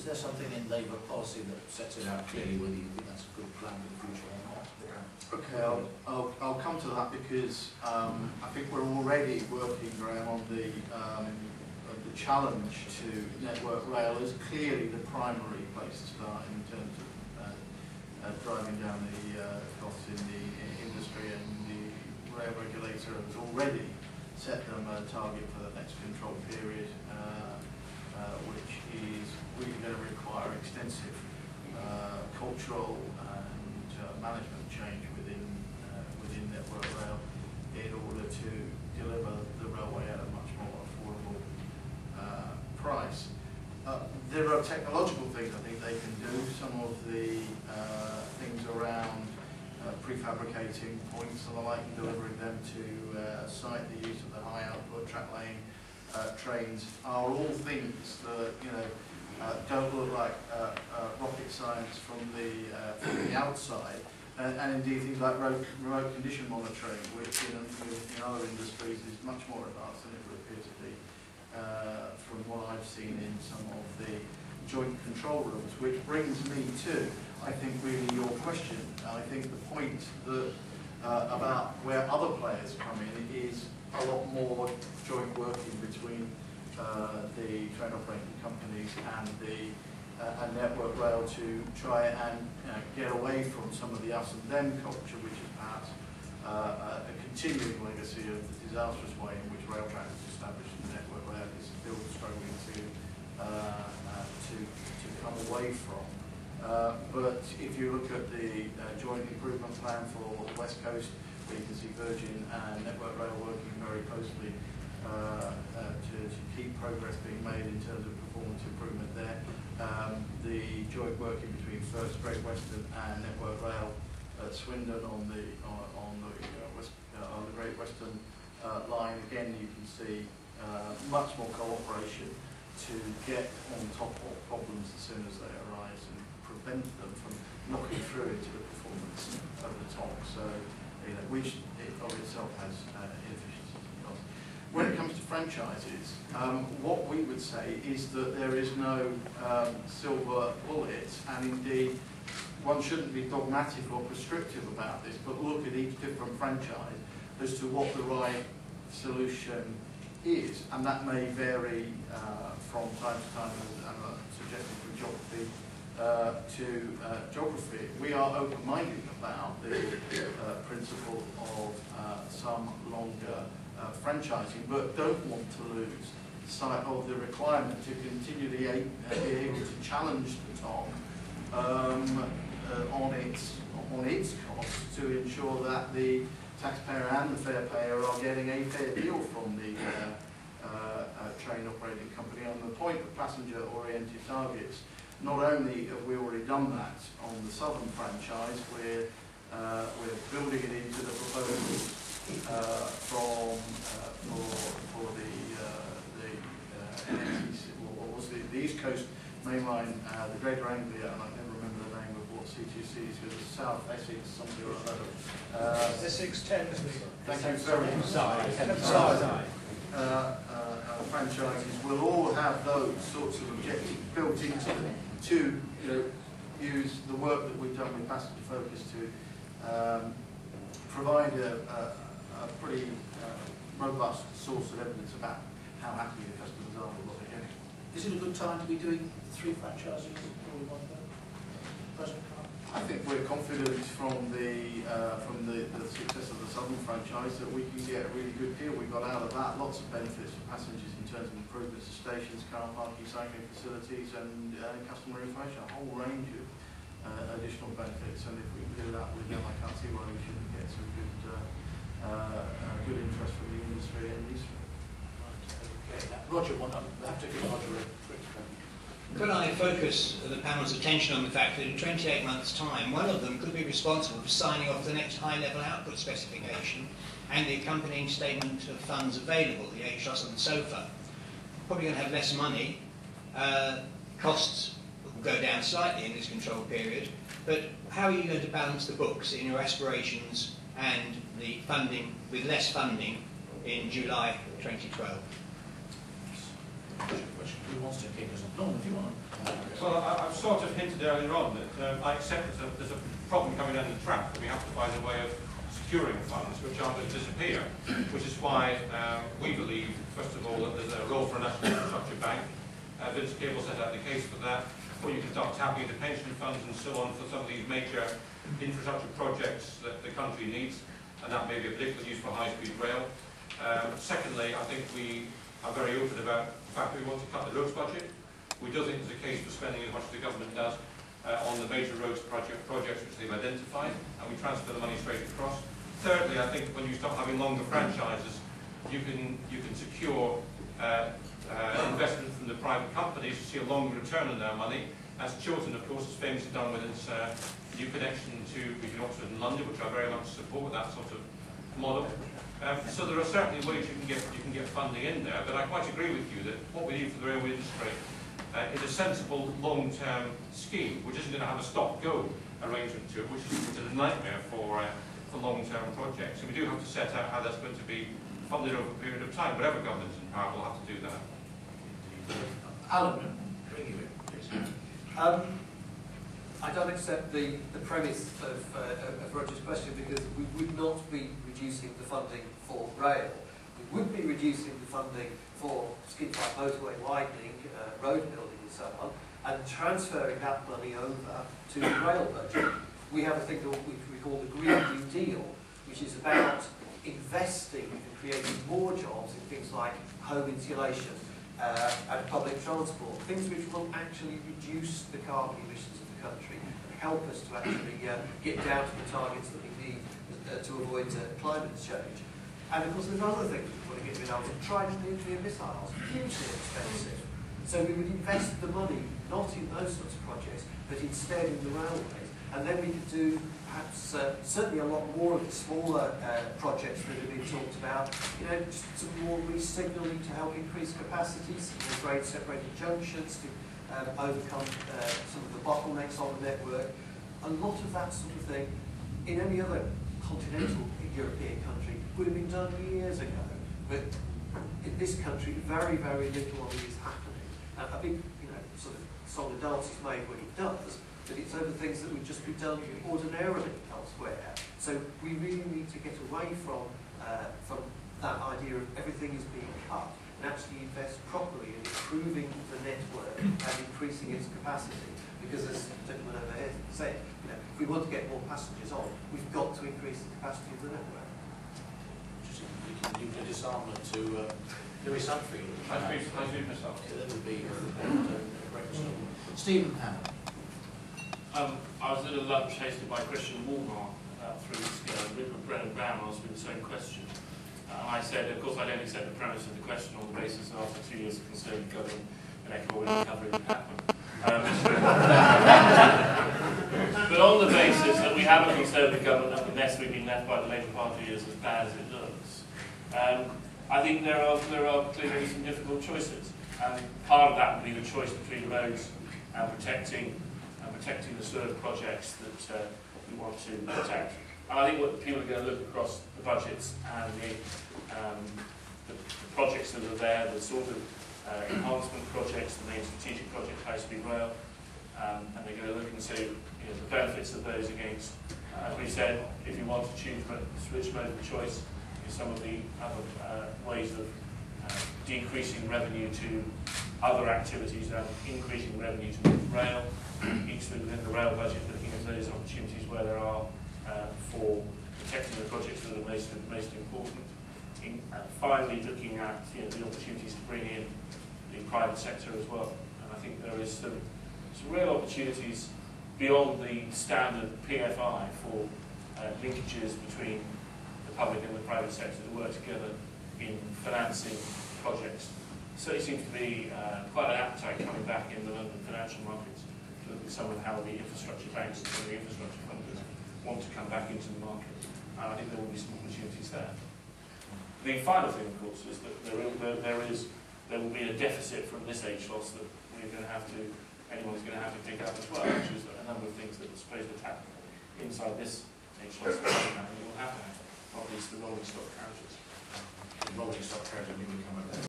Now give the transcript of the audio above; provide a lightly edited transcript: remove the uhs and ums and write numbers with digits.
there something in Labour policy that sets it out clearly whether you think that's a good plan for the future or not? Okay, I'll come to that because I think we're already working, Graham, on the challenge to Network Rail as clearly the primary place to start in terms of driving down the costs in the industry, and the rail regulator has already set them a target for the next control period, which is really going to require extensive cultural and management change within Network Rail in order to deliver the railway at a much more affordable price. There are technological things I think they can do. Some of the things around prefabricating points and the like, and delivering them to site, the use of the high output track lane trains are all things that don't look like rocket science from the outside, and indeed things like remote condition monitoring, which in other industries is much more advanced than it would appear to be from what I've seen in some of the joint control rooms, which brings me to, I think, really your question. I think the point that about where other players come in is a lot more joint working between the train operating companies and the Network Rail to try and get away from some of the us and them culture, which is perhaps a continuing legacy of the disastrous way in which Railtrack was established, and the Network Rail is still struggling to come away from. But if you look at the joint improvement plan for the West Coast, where you can see Virgin and Network Rail working very closely to keep progress being made in terms of performance improvement there. The joint working between First Great Western and Network Rail at Swindon on the Great Western line, again you can see much more cooperation to get on top of problems as soon as they arise and prevent them from knocking through into the performance of the top. So, which of itself has inefficiencies and costs. When it comes to franchises, what we would say is that there is no silver bullet, and indeed one shouldn't be dogmatic or prescriptive about this, but look at each different franchise as to what the right solution is, and that may vary from time to time, as I'm suggesting, from geography to geography. We are open-minded about the principle of some longer franchising, but don't want to lose sight of the requirement to continually be able to challenge the top on its costs, to ensure that the taxpayer and the fare payer are getting a fair deal from the train operating company. On the point of passenger-oriented targets, not only have we already done that on the Southern franchise, we're building it into the proposals for the NSEC, or was the East Coast Mainline, the Greater Anglia, and I never remember the name of what CTC is, because it's South Essex, something or other. Essex 10. Thank you very much. Franchises will all have those sorts of objectives built into them to use the work that we've done with Passenger Focus to provide a pretty robust source of evidence about how happy the customers are with what they're getting. Is it a good time to be doing 3 franchises all in one go? Present time? I think we're confident from the success of the Southern franchise that we can get a really good deal. We got out of that lots of benefits for passengers in terms of improvements to stations, car parking, cycling facilities, and customer information, a whole range of additional benefits. And if we can do that with them, I can't see why we shouldn't get some good interest from the industry and use for it. Okay, now, Roger, I have to give Roger a quick comment. Could I focus the panel's attention on the fact that in 28 months' time, one of them could be responsible for signing off the next high-level output specification and the accompanying statement of funds available, the HROS and the SOFA. Probably going to have less money. Costs will go down slightly in this control period. But how are you going to balance the books in your aspirations and the funding, with less funding, in July 2012? Who wants to kick us off? No, if you want. Well, I've sort of hinted earlier on that I accept there's a problem coming down the track, that we have to find a way of securing funds which aren't going to disappear, which is why we believe, first of all, that there's a role for a national infrastructure bank. Vince Cable set out the case for that, or you can start tapping into pension funds and so on for some of these major infrastructure projects that the country needs, and that may be a particular use for high-speed rail. Secondly, I think we are very open about the fact that we want to cut the roads budget. We don't think there's a case for spending as much as the government does on the major roads projects which they've identified, and we transfer the money straight across. Thirdly, I think when you start having longer franchises, you can secure investment from the private companies to see a longer return on their money, as Chiltern, of course, has famously done with its new connection between Oxford and London, which I very much support, that sort of model. So there are certainly ways you can get funding in there, but I quite agree with you that what we need for the railway industry is a sensible long-term scheme, which isn't going to have a stop-go arrangement to it, which is a nightmare for long-term projects. And we do have to set out how that's going to be funded over a period of time. Whatever government's in power will have to do that. Alan, bring you in, please. I don't accept the premise of Roger's question, because we would not be reducing the funding for rail. We would be reducing the funding for Skidfire motorway widening, road building and so on, and transferring that money over to the rail budget. We have a thing which we call the Green New Deal, which is about investing and creating more jobs in things like home insulation and public transport, things which will actually reduce the carbon emissions of the country and help us to actually get down to the targets that we need to avoid climate change. And of course, there's other things we want to get rid of. Trident nuclear missiles, hugely expensive. So we would invest the money not in those sorts of projects, but instead in the railways. And then we could do perhaps certainly a lot more of the smaller projects that have been talked about. You know, just some more re-signalling to help increase capacities, more grade separated junctions to overcome some of the bottlenecks on the network. A lot of that sort of thing in any other continental European country would have been done years ago. But in this country, very, very little of it is happening. A big, sort of song and dance is made when it does, but it's over things that would just be done ordinarily elsewhere. So we really need to get away from that idea of everything is being cut and actually invest properly in improving the network and increasing its capacity. Because as the gentleman over here said, if we want to get more passengers on, we've got to increase the capacity of the network. We can leave the disarmament to Lewis Humphrey. I speak myself. Yeah, that would be breakfast. Stephen Hammond. I was at a lunch hosted by Christian Walmart about 3 weeks ago, and Rupert Brennan-Brown asked me the same question. And I said, of course, I don't accept the premise of the question on the basis that after 2 years of Conservative government, an economic recovery would happen. But on the basis that we have a Conservative government, unless we've been left by the Labour Party is as bad as it looks, I think there are clearly some difficult choices. And part of that would be the choice between roads and protecting the sort of projects that we want to protect. And I think what people are going to look across the budgets and the projects that are there, the sort of enhancement projects, the main strategic project, high-speed rail, and they're going to look and see the benefits of those against, as we said, if you want to switch mode of choice, some of the other ways of decreasing revenue to other activities and increasing revenue to rail, each within the rail budget, looking at those opportunities where there are for protecting the projects that are most important. Finally, looking at the opportunities to bring in the private sector as well. And I think there is some real opportunities beyond the standard PFI for linkages between the public and the private sector to work together in financing projects. Certainly seems to be quite an appetite coming back in the London financial markets to look at some of how the infrastructure banks and some of the infrastructure funders want to come back into the market. And I think there will be some opportunities there. The final thing, of course, is that there will be a deficit from this HLOS that anyone's going to have to pick up as well, which is a number of things that are supposed to happen inside this HLOS that you will have to have, not least the rolling stock carriages. Rolling stock carriage, I mean, we come up